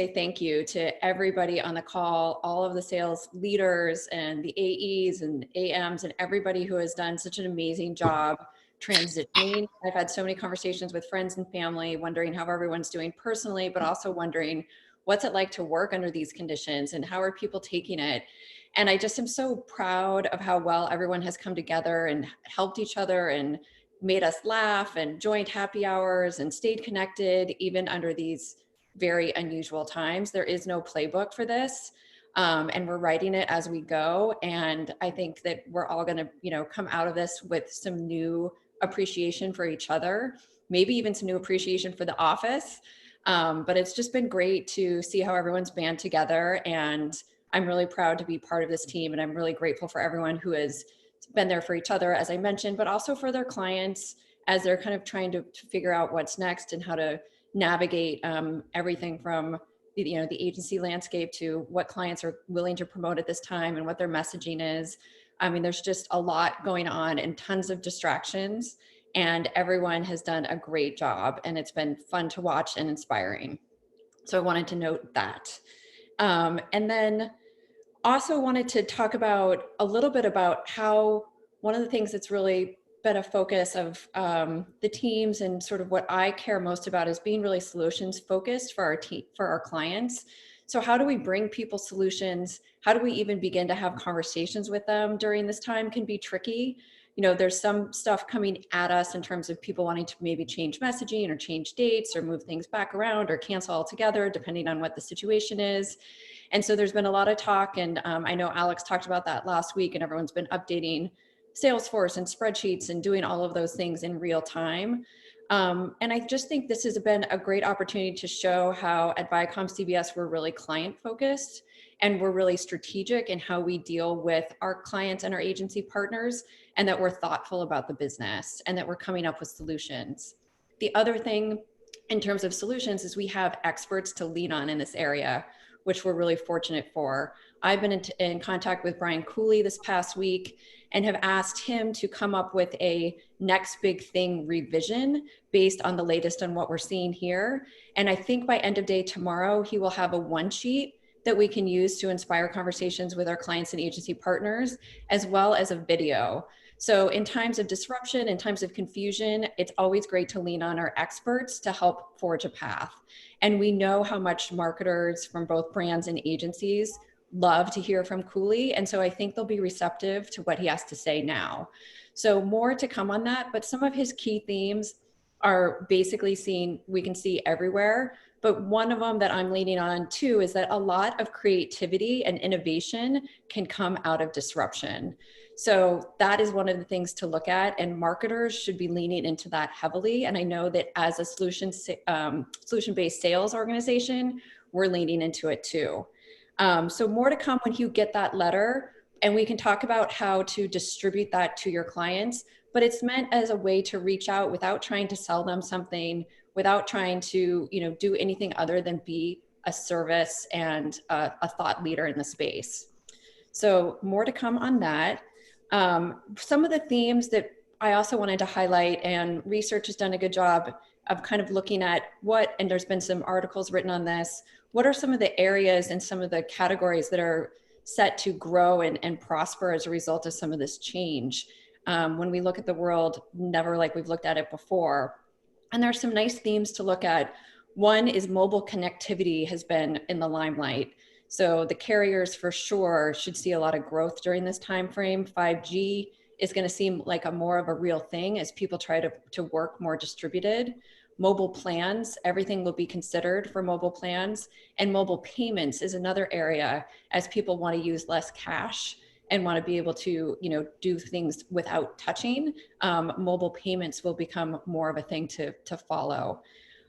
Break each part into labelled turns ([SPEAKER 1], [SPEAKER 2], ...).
[SPEAKER 1] say thank you to everybody on the call, all of the sales leaders and the AEs and AMs and everybody who has done such an amazing job transitioning. I've had so many conversations with friends and family, wondering how everyone's doing personally, but also wondering what's it like to work under these conditions and how are people taking it? And I just am so proud of how well everyone has come together and helped each other and made us laugh and joined happy hours and stayed connected even under these very unusual times. There is no playbook for this. And we're writing it as we go. And I think that we're all going to, come out of this with some new appreciation for each other, maybe even some new appreciation for the office. But it's just been great to see how everyone's band together. And I'm really proud to be part of this team. And I'm really grateful for everyone who has been there for each other, as I mentioned, but also for their clients as they're kind of trying to figure out what's next and how to navigate everything from the agency landscape to what clients are willing to promote at this time and what their messaging is. I mean, there's just a lot going on and tons of distractions, and everyone has done a great job, and it's been fun to watch and inspiring. So I wanted to note that. And then also wanted to talk about a little bit about how one of the things that's really been a focus of the teams and sort of what I care most about is being really solutions focused for our team, for our clients. So how do we bring people solutions? How do we even begin to have conversations with them during this time can be tricky. There's some stuff coming at us in terms of people wanting to maybe change messaging or change dates or move things back around or cancel altogether, depending on what the situation is. And so there's been a lot of talk, and I know Alex talked about that last week, and everyone's been updating Salesforce and spreadsheets and doing all of those things in real time. And I just think this has been a great opportunity to show how at Viacom CBS, we're really client focused and we're really strategic in how we deal with our clients and our agency partners, and that we're thoughtful about the business and that we're coming up with solutions. The other thing in terms of solutions is we have experts to lean on in this area, which we're really fortunate for. I've been in contact with Brian Cooley this past week and have asked him to come up with a next big thing revision based on the latest on what we're seeing here. And I think by end of day tomorrow, he will have a one sheet that we can use to inspire conversations with our clients and agency partners, as well as a video. So in times of disruption, in times of confusion, it's always great to lean on our experts to help forge a path. And we know how much marketers from both brands and agencies love to hear from Cooley. And so I think they'll be receptive to what he has to say now. So more to come on that, but some of his key themes are basically we can see everywhere. But one of them that I'm leaning on too is that a lot of creativity and innovation can come out of disruption. So that is one of the things to look at, and marketers should be leaning into that heavily. And I know that as a solution-based sales organization, we're leaning into it too. So more to come when you get that letter, and we can talk about how to distribute that to your clients, but it's meant as a way to reach out without trying to sell them something, without trying to, do anything other than be a service and a thought leader in the space. So more to come on that. Some of the themes that I also wanted to highlight, and research has done a good job of kind of looking at and there's been some articles written on this, what are some of the areas and some of the categories that are set to grow and prosper as a result of some of this change? When we look at the world, never like we've looked at it before. And there's some nice themes to look at. One is mobile connectivity has been in the limelight. So the carriers for sure should see a lot of growth during this time frame. 5G is going to seem like more of a real thing as people try to work more distributed. Mobile plans, everything will be considered for mobile plans. And mobile payments is another area as people want to use less cash and want to be able to, do things without touching. Mobile payments will become more of a thing to follow.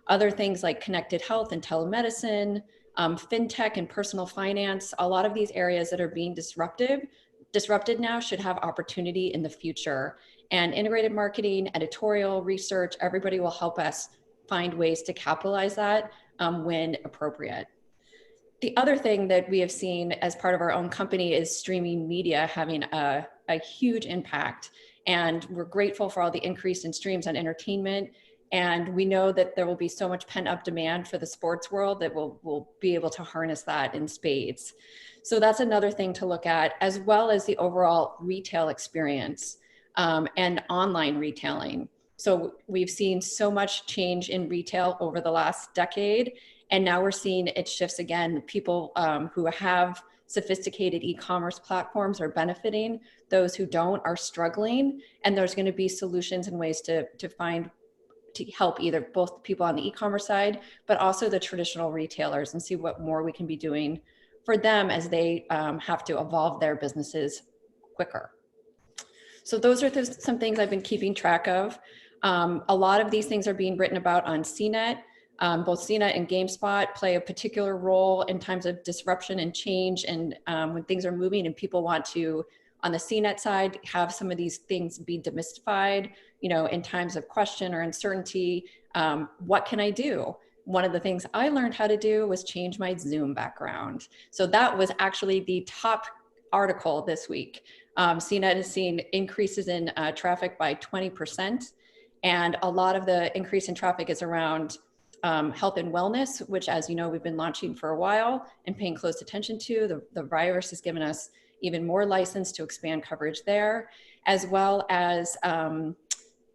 [SPEAKER 1] Other things like connected health and telemedicine, fintech and personal finance, a lot of these areas that are being disrupted now should have opportunity in the future. And integrated marketing, editorial, research, everybody will help us find ways to capitalize that when appropriate. The other thing that we have seen as part of our own company is streaming media having a huge impact. And we're grateful for all the increase in streams on entertainment. And we know that there will be so much pent up demand for the sports world that we'll be able to harness that in spades. So that's another thing to look at, as well as the overall retail experience and online retailing. So we've seen so much change in retail over the last decade, and now we're seeing it shifts again. People who have sophisticated e-commerce platforms are benefiting. Those who don't are struggling, and there's going to be solutions and ways to help either both people on the e-commerce side, but also the traditional retailers, and see what more we can be doing for them as they have to evolve their businesses quicker. So those are some things I've been keeping track of. A lot of these things are being written about on CNET. Both CNET and GameSpot play a particular role in times of disruption and change, and when things are moving and people want to, on the CNET side, have some of these things be demystified, in times of question or uncertainty. What can I do? One of the things I learned how to do was change my Zoom background. So that was actually the top article this week. CNET has seen increases in traffic by 20%. And a lot of the increase in traffic is around health and wellness, which, as you know, we've been launching for a while and paying close attention to. The virus has given us even more license to expand coverage there, as well as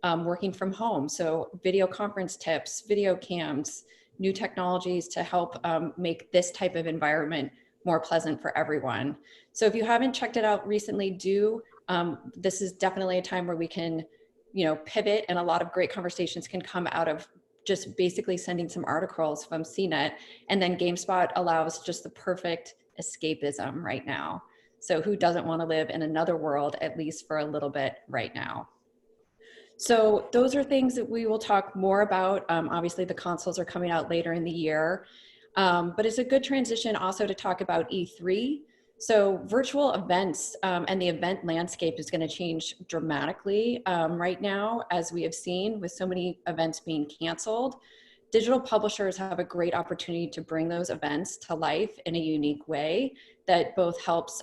[SPEAKER 1] working from home. So video conference tips, video cams, new technologies to help make this type of environment more pleasant for everyone. So if you haven't checked it out recently, do. This is definitely a time where we can, pivot, and a lot of great conversations can come out of just basically sending some articles from CNET. And then GameSpot allows just the perfect escapism right now. So who doesn't want to live in another world, at least for a little bit right now? So those are things that we will talk more about. Obviously, the consoles are coming out later in the year, but it's a good transition also to talk about E3. So virtual events and the event landscape is going to change dramatically right now, as we have seen with so many events being canceled. Digital publishers have a great opportunity to bring those events to life in a unique way that both helps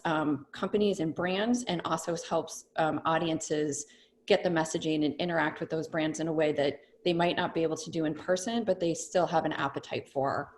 [SPEAKER 1] companies and brands, and also helps audiences get the messaging and interact with those brands in a way that they might not be able to do in person, but they still have an appetite for.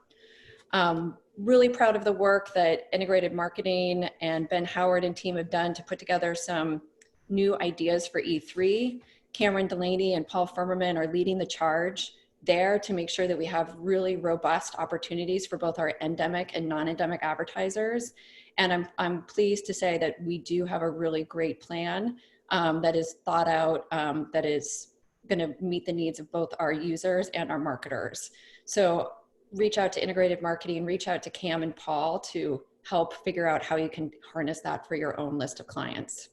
[SPEAKER 1] Really proud of the work that Integrated Marketing and Ben Howard and team have done to put together some new ideas for E3. Cameron Delaney and Paul Firmerman are leading the charge there to make sure that we have really robust opportunities for both our endemic and non-endemic advertisers. And I'm pleased to say that we do have a really great plan that is thought out, that is going to meet the needs of both our users and our marketers. So reach out to Integrated Marketing, reach out to Cam and Paul to help figure out how you can harness that for your own list of clients.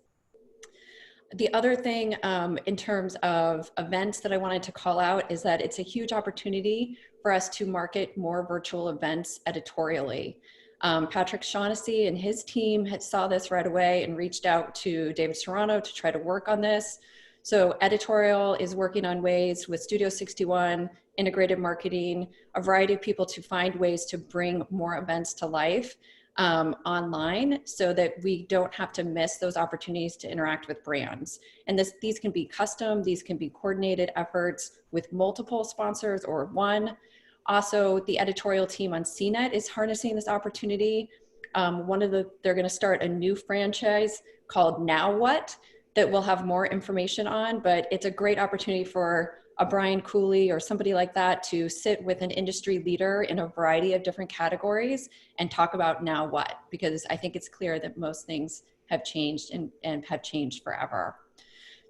[SPEAKER 1] The other thing in terms of events that I wanted to call out is that it's a huge opportunity for us to market more virtual events editorially. Patrick Shaughnessy and his team saw this right away and reached out to David Serrano to try to work on this. So editorial is working on ways with Studio 61, Integrated Marketing, a variety of people to find ways to bring more events to life online, so that we don't have to miss those opportunities to interact with brands. And these can be custom, these can be coordinated efforts with multiple sponsors or one. Also, the editorial team on CNET is harnessing this opportunity. They're going to start a new franchise called Now What that we'll have more information on, but it's a great opportunity for a Brian Cooley or somebody like that to sit with an industry leader in a variety of different categories and talk about now what, because I think it's clear that most things have changed and have changed forever.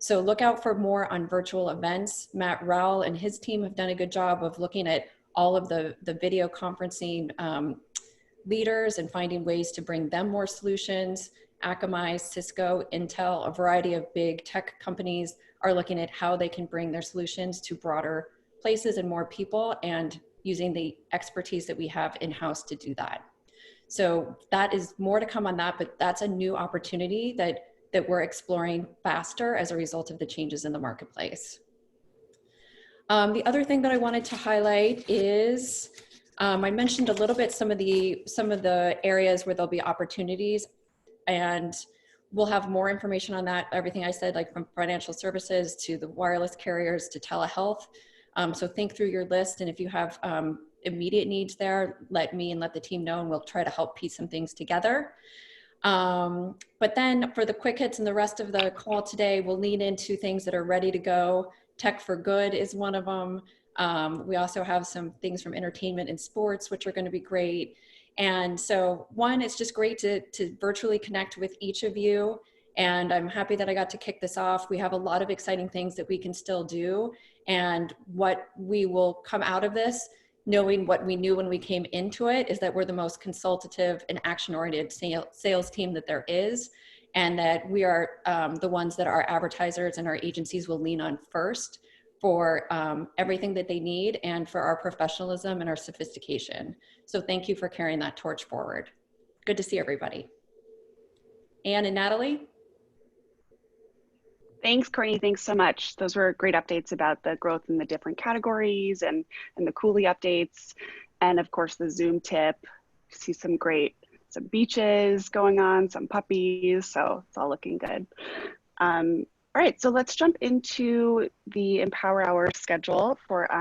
[SPEAKER 1] So look out for more on virtual events. Matt Rowell and his team have done a good job of looking at all of the video conferencing leaders and finding ways to bring them more solutions. Akamai, Cisco, Intel, a variety of big tech companies are looking at how they can bring their solutions to broader places and more people, and using the expertise that we have in-house to do that. So that is more to come on that, but that's a new opportunity that we're exploring faster as a result of the changes in the marketplace. The other thing that I wanted to highlight is, I mentioned a little bit some of the areas where there'll be opportunities, and we'll have more information on that. Everything I said, like from financial services to the wireless carriers to telehealth. So think through your list, and if you have immediate needs there, let me and let the team know, and we'll try to help piece some things together. But then for the quick hits and the rest of the call today, we'll lean into things that are ready to go. Tech for Good is one of them. We also have some things from entertainment and sports, which are going to be great. And so one, it's just great to virtually connect with each of you. And I'm happy that I got to kick this off. We have a lot of exciting things that we can still do. And what we will come out of this, knowing what we knew when we came into it, is that we're the most consultative and action-oriented sales team that there is, and that we are the ones that our advertisers and our agencies will lean on first for everything that they need and for our professionalism and our sophistication. So thank you for carrying that torch forward. Good to see everybody. Anne and Natalie?
[SPEAKER 2] Thanks, Courtney. Thanks so much. Those were great updates about the growth in the different categories and the Cooley updates. And of course, the Zoom tip. See some beaches going on, some puppies. So it's all looking good. All right, so let's jump into the IMPower Hour schedule for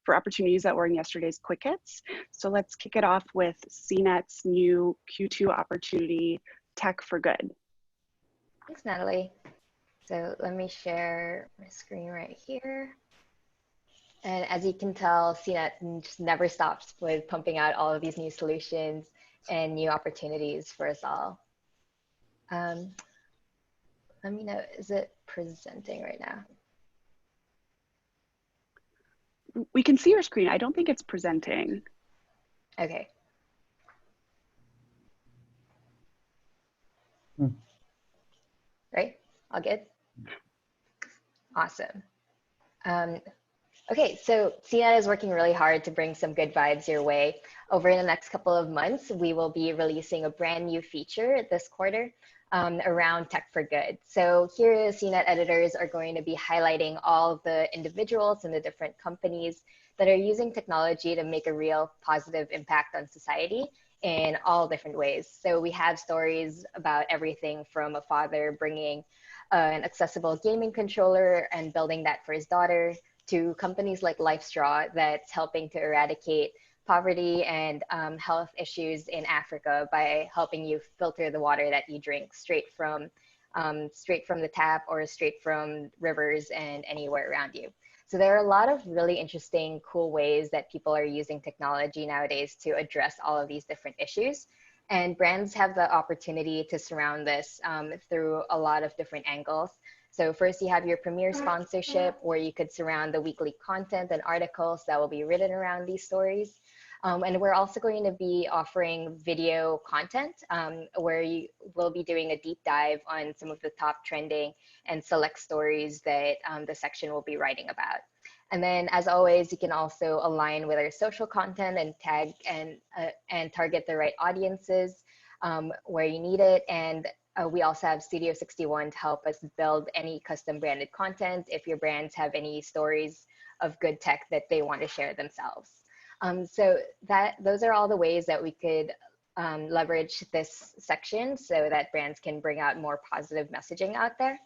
[SPEAKER 2] opportunities that were in yesterday's quick hits. So let's kick it off with CNET's new Q2 opportunity, Tech for Good.
[SPEAKER 3] Thanks, Natalie. So let me share my screen right here. And as you can tell, CNET just never stops with pumping out all of these new solutions and new opportunities for us all. Let me know, is it presenting right now?
[SPEAKER 2] We can see your screen. I don't think it's presenting.
[SPEAKER 3] Okay. Right, all good? Awesome. Okay, so CNET is working really hard to bring some good vibes your way. Over the next couple of months, we will be releasing a brand new feature this quarter around Tech for Good. So here, CNET editors are going to be highlighting all of the individuals and the different companies that are using technology to make a real positive impact on society in all different ways. So we have stories about everything from a father bringing an accessible gaming controller and building that for his daughter, to companies like LifeStraw that's helping to eradicate poverty and health issues in Africa by helping you filter the water that you drink straight from the tap or straight from rivers and anywhere around you. So there are a lot of really interesting, cool ways that people are using technology nowadays to address all of these different issues. And brands have the opportunity to surround this through a lot of different angles. So first you have your premier sponsorship, where you could surround the weekly content and articles that will be written around these stories. And we're also going to be offering video content where you will be doing a deep dive on some of the top trending and select stories that the section will be writing about. And then, as always, you can also align with our social content and tag and target the right audiences where you need it. And we also have Studio 61 to help us build any custom branded content if your brands have any stories of good tech that they want to share themselves. So those are all the ways that we could leverage this section so that brands can bring out more positive messaging out there.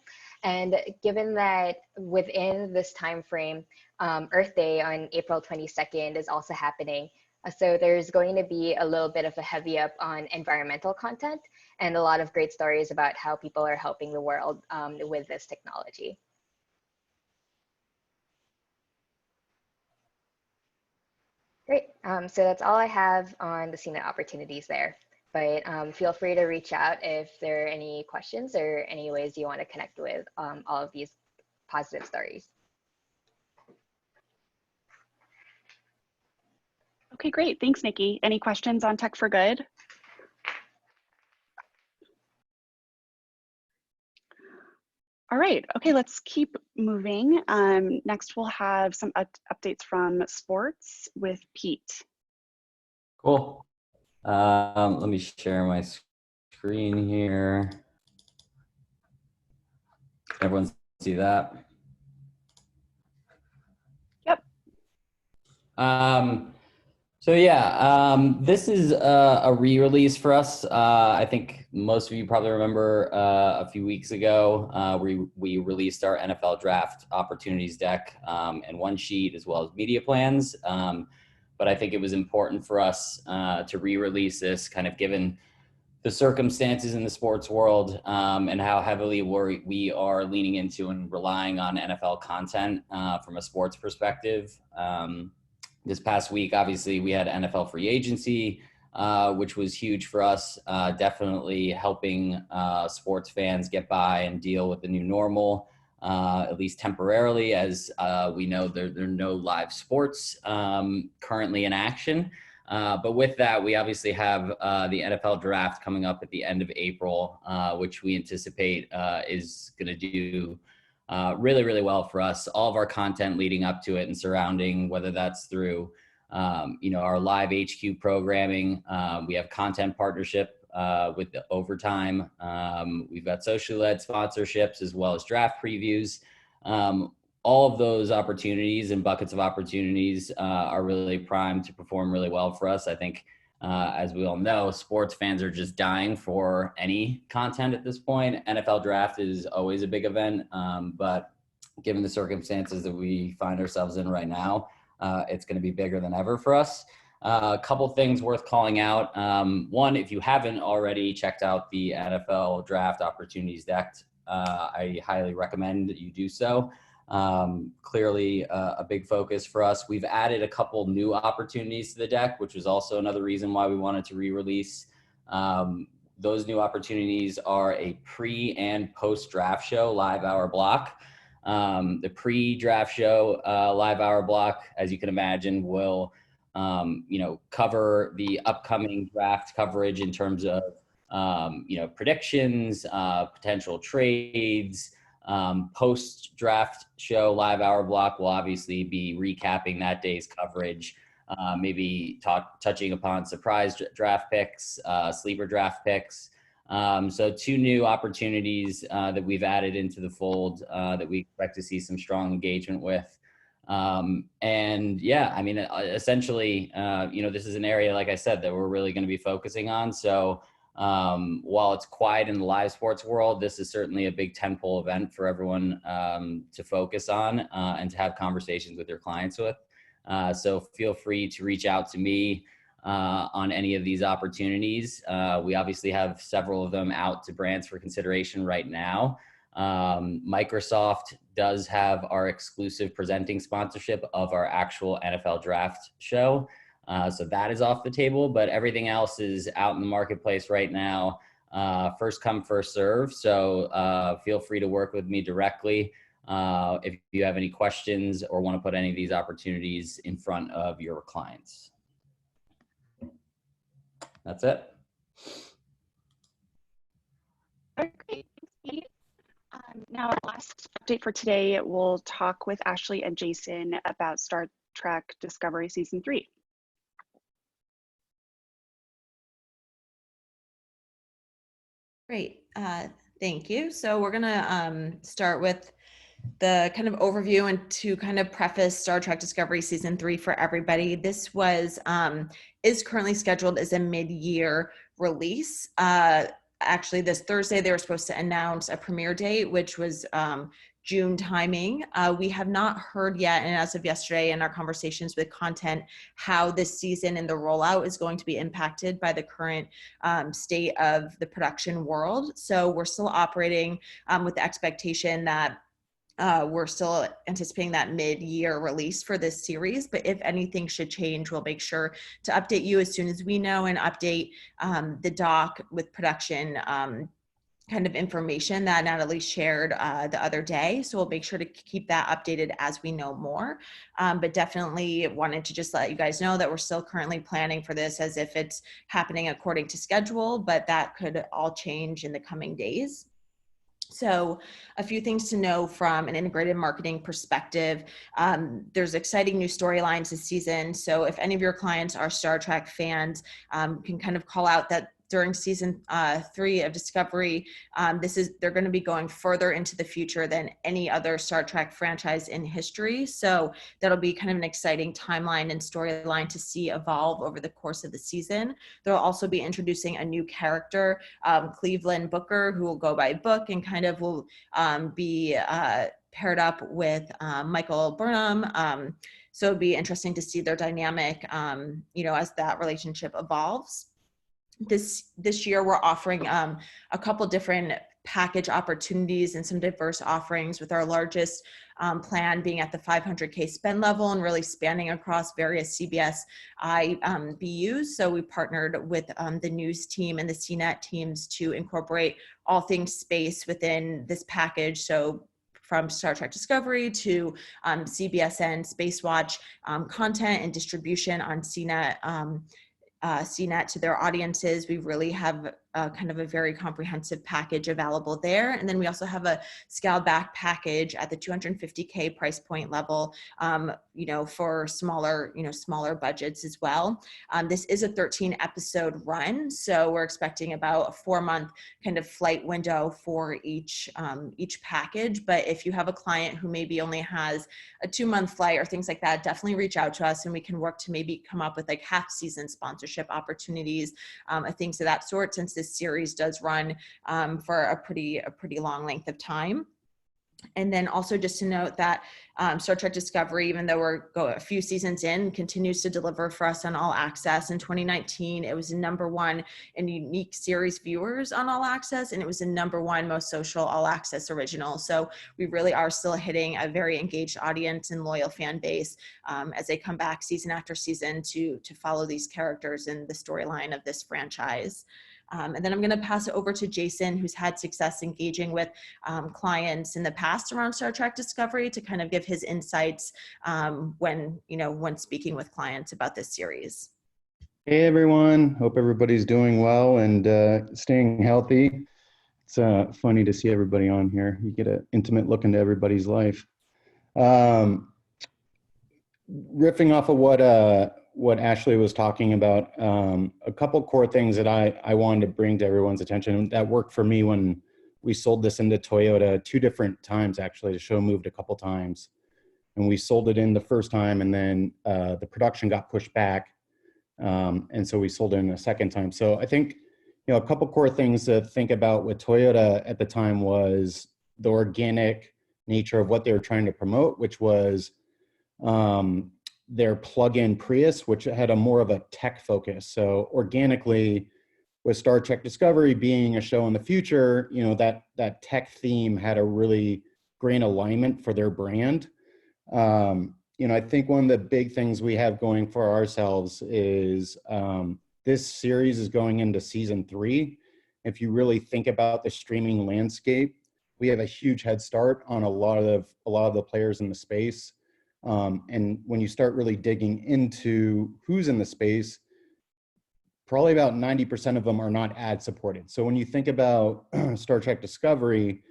[SPEAKER 3] And given that within this time frame, Earth Day on April 22nd is also happening. So there's going to be a little bit of a heavy up on environmental content and a lot of great stories about how people are helping the world with this technology. Great, so that's all I have on the CNET opportunities there. But feel free to reach out if there are any questions or any ways you want to connect with all of these positive stories.
[SPEAKER 2] Okay, great. Thanks, Nikki. Any questions on Tech for Good? All right, okay, let's keep moving. Next, we'll have some updates from sports with Pete.
[SPEAKER 4] Cool. Let me share my screen here. Everyone see that?
[SPEAKER 2] Yep.
[SPEAKER 4] So yeah, this is a re-release for us. I think most of you probably remember a few weeks ago, we released our NFL Draft Opportunities deck and one sheet as well as media plans. But I think it was important for us to re-release this, kind of given the circumstances in the sports world and how heavily we are leaning into and relying on NFL content from a sports perspective. This past week, obviously, we had NFL free agency, which was huge for us, definitely helping sports fans get by and deal with the new normal, at least temporarily, as we know there are no live sports currently in action. But with that, we obviously have the NFL draft coming up at the end of April, which we anticipate is going to do really, really well for us. All of our content leading up to it and surrounding, whether that's through, our live HQ programming. We have content partnership with the Overtime. We've got socially led sponsorships as well as draft previews. All of those opportunities and buckets of opportunities are really primed to perform really well for us. I think, as we all know, sports fans are just dying for any content at this point. NFL draft is always a big event, but given the circumstances that we find ourselves in right now, it's going to be bigger than ever for us. A couple things worth calling out. One, if you haven't already checked out the NFL draft opportunities deck, I highly recommend that you do so. Clearly a big focus for us. We've added a couple new opportunities to the deck, which was also another reason why we wanted to re-release. Those new opportunities are a pre and post draft show live hour block. The pre-draft show live hour block, as you can imagine, will cover the upcoming draft coverage in terms of predictions, potential trades. Post draft show live hour block will obviously be recapping that day's coverage, maybe touching upon surprise draft picks, sleeper draft picks. So two new opportunities that we've added into the fold that we expect to see some strong engagement with. And yeah, I mean, essentially, this is an area, like I said, that we're really going to be focusing on. So while it's quiet in the live sports world, this is certainly a big tentpole event for everyone to focus on and to have conversations with their clients with. So feel free to reach out to me on any of these opportunities. We obviously have several of them out to brands for consideration right now. Microsoft does have our exclusive presenting sponsorship of our actual NFL draft show. So that is off the table, but everything else is out in the marketplace right now. First come, first serve. So feel free to work with me directly if you have any questions or want to put any of these opportunities in front of your clients. That's it.
[SPEAKER 2] Great, thanks, Pete. Now, last update for today, we'll talk with Ashley and Jason about Star Trek Discovery Season 3.
[SPEAKER 5] Great, thank you. So we're gonna start with the kind of overview and to kind of preface Star Trek Discovery Season 3 for everybody. This was, is currently scheduled as a mid-year release. Actually, this Thursday, they were supposed to announce a premiere date, which was June timing. We have not heard yet, and as of yesterday in our conversations with content, how this season and the rollout is going to be impacted by the current state of the production world. So we're still operating with the expectation that we're still anticipating that mid-year release for this series, but if anything should change, we'll make sure to update you as soon as we know and update the doc with production kind of information that Natalie shared the other day. So we'll make sure to keep that updated as we know more. But definitely wanted to just let you guys know that we're still currently planning for this as if it's happening according to schedule, but that could all change in the coming days. So a few things to know from an integrated marketing perspective. There's exciting new storylines this season. So if any of your clients are Star Trek fans, can kind of call out that during season 3 of Discovery, they're going to be going further into the future than any other Star Trek franchise in history. So that'll be kind of an exciting timeline and storyline to see evolve over the course of the season. They'll also be introducing a new character, Cleveland Booker, who will go by Book and kind of will be paired up with Michael Burnham. So it'd be interesting to see their dynamic, as that relationship evolves. This year, we're offering a couple different package opportunities and some diverse offerings, with our largest plan being at the 500K spend level and really spanning across various CBS BUs. So we partnered with the news team and the CNET teams to incorporate all things space within this package. So from Star Trek Discovery to CBSN Space Watch content and distribution on CNET to their audiences. We really have kind of a very comprehensive package available there. And then we also have a scaled back package at the 250K price point level, for smaller budgets as well. This is a 13 episode run. So we're expecting about a 4-month kind of flight window for each package. But if you have a client who maybe only has a 2-month flight or things like that, definitely reach out to us and we can work to maybe come up with like half season sponsorship opportunities, things of that sort, since this series does run for a pretty long length of time. And then also just to note that Star Trek Discovery, even though we're a few seasons in, continues to deliver for us on All Access. In 2019, it was the #1 in unique series viewers on All Access, and it was the #1 most social All Access original. So we really are still hitting a very engaged audience and loyal fan base as they come back season after season to follow these characters in the storyline of this franchise. And then I'm going to pass it over to Jason, who's had success engaging with clients in the past around Star Trek Discovery, to kind of give his insights when speaking with clients about this series.
[SPEAKER 6] Hey everyone, hope everybody's doing well and staying healthy. It's funny to see everybody on here. You get an intimate look into everybody's life. Riffing off of what Ashley was talking about, a couple core things that I wanted to bring to everyone's attention that worked for me when we sold this into Toyota 2 different times. Actually, the show moved a couple times, and we sold it in the first time, and then the production got pushed back, and so we sold it in a second time. So I think a couple core things to think about with Toyota at the time was the organic nature of what they were trying to promote, which was their plug-in Prius, which had a more of a tech focus. So organically, with Star Trek Discovery being a show in the future, that tech theme had a really great alignment for their brand. I think one of the big things we have going for ourselves is this series is going into season 3. If you really think about the streaming landscape, we have a huge head start on a lot of the players in the space. And when you start really digging into who's in the space, probably about 90% of them are not ad supported. So when you think about Star Trek Discovery,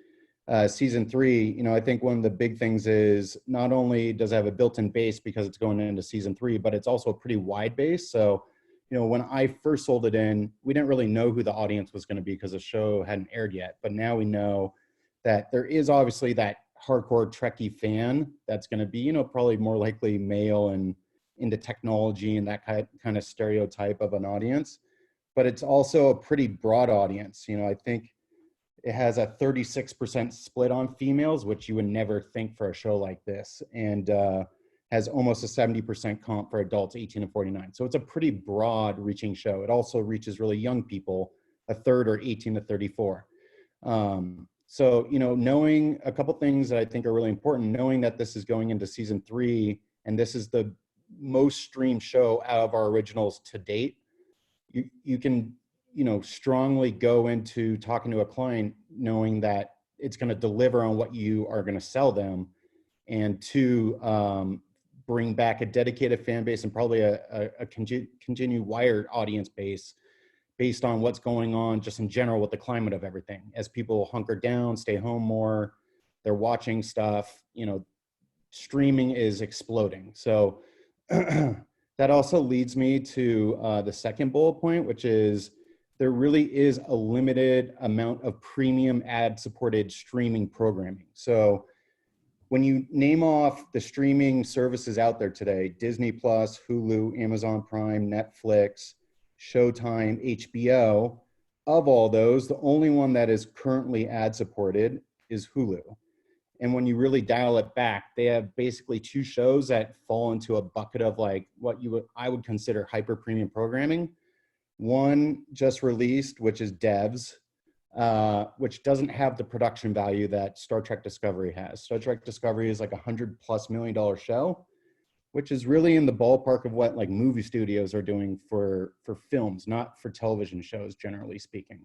[SPEAKER 6] season 3, I think one of the big things is not only does it have a built-in base because it's going into season 3, but it's also a pretty wide base. So, when I first sold it in, we didn't really know who the audience was going to be because the show hadn't aired yet. But now we know that there is obviously that hardcore Trekkie fan that's going to be, probably more likely male and into technology and that kind of stereotype of an audience. But it's also a pretty broad audience. I think it has a 36% split on females, which you would never think for a show like this, and has almost a 70% comp for adults 18 to 49. So it's a pretty broad reaching show. It also reaches really young people, a third are 18 to 34. So, knowing a couple things that I think are really important, knowing that this is going into season 3, and this is the most streamed show out of our originals to date, you can, strongly go into talking to a client knowing that it's going to deliver on what you are going to sell them, and to bring back a dedicated fan base and probably a continued wired audience base based on what's going on just in general with the climate of everything. As people hunker down, stay home more, they're watching stuff, streaming is exploding. So that also leads me to the second bullet point, which is there really is a limited amount of premium ad-supported streaming programming. So when you name off the streaming services out there today, Disney Plus, Hulu, Amazon Prime, Netflix, Showtime, HBO, of all those, the only one that is currently ad-supported is Hulu. And when you really dial it back, they have basically two shows that fall into a bucket of like what I would consider hyper premium programming. One just released, which is Devs, which doesn't have the production value that Star Trek Discovery has. Star Trek Discovery is like $100+ million show, which is really in the ballpark of what like movie studios are doing for films, not for television shows, generally speaking.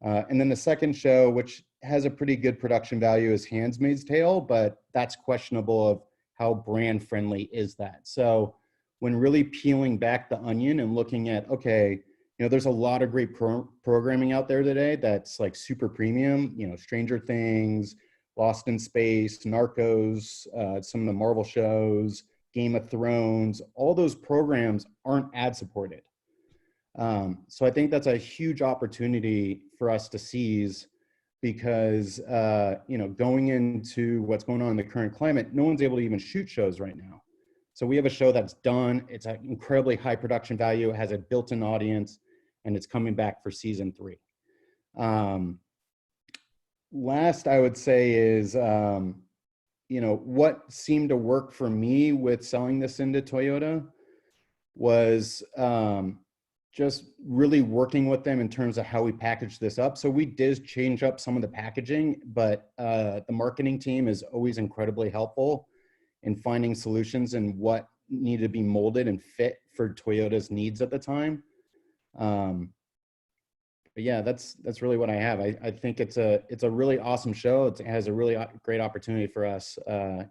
[SPEAKER 6] And then the second show, which has a pretty good production value, is Handmaid's Tale, but that's questionable of how brand friendly is that. So when really peeling back the onion and looking at, okay, you know, there's a lot of great programming out there today that's like super premium, you know, Stranger Things, Lost in Space, Narcos, some of the Marvel shows, Game of Thrones, all those programs aren't ad supported. So I think that's a huge opportunity for us to seize because, you know, going into what's going on in the current climate, no one's able to even shoot shows right now. So we have a show that's done. It's an incredibly high production value. It has a built-in audience, and it's coming back for season 3. Last, I would say is, you know, what seemed to work for me with selling this into Toyota was just really working with them in terms of how we package this up. So we did change up some of the packaging, but the marketing team is always incredibly helpful in finding solutions and what needed to be molded and fit for Toyota's needs at the time. But yeah, that's really what I have. I think it's a really awesome show. It has a really great opportunity for us,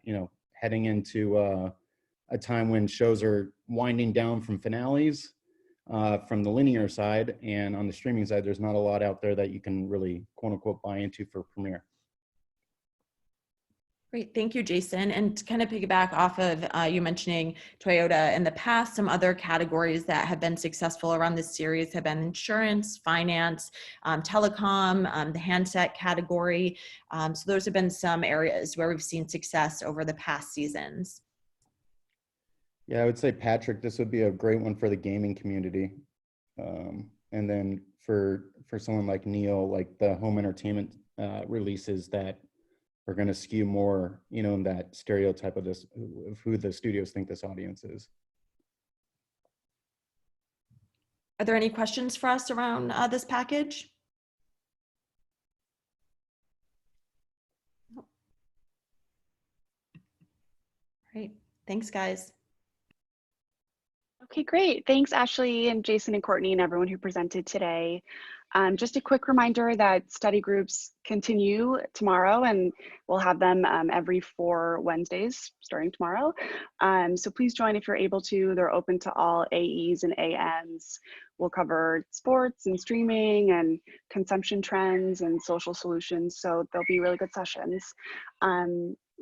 [SPEAKER 6] you know, heading into a time when shows are winding down from finales, from the linear side, and on the streaming side, there's not a lot out there that you can really quote unquote buy into for premiere.
[SPEAKER 5] Great, thank you, Jason. And to kind of piggyback off of you mentioning Toyota in the past, some other categories that have been successful around this series have been insurance, finance, telecom, the handset category. So those have been some areas where we've seen success over the past seasons.
[SPEAKER 6] Yeah, I would say, Patrick, this would be a great one for the gaming community. And then for someone like Neil, like the home entertainment releases that are going to skew more, you know, in that stereotype of this, of who the studios think this audience is.
[SPEAKER 5] Are there any questions for us around this package? Great, thanks, guys.
[SPEAKER 2] Okay, great. Thanks, Ashley and Jason and Courtney and everyone who presented today. Just a quick reminder that study groups continue tomorrow, and we'll have them every 4 Wednesdays starting tomorrow. So please join if you're able to. They're open to all AEs and AMs. We'll cover sports and streaming and consumption trends and social solutions. So they'll be really good sessions.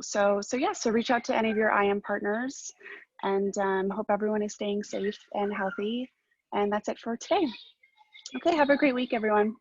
[SPEAKER 2] So reach out to any of your IM partners, and hope everyone is staying safe and healthy. And that's it for today. Okay, have a great week, everyone.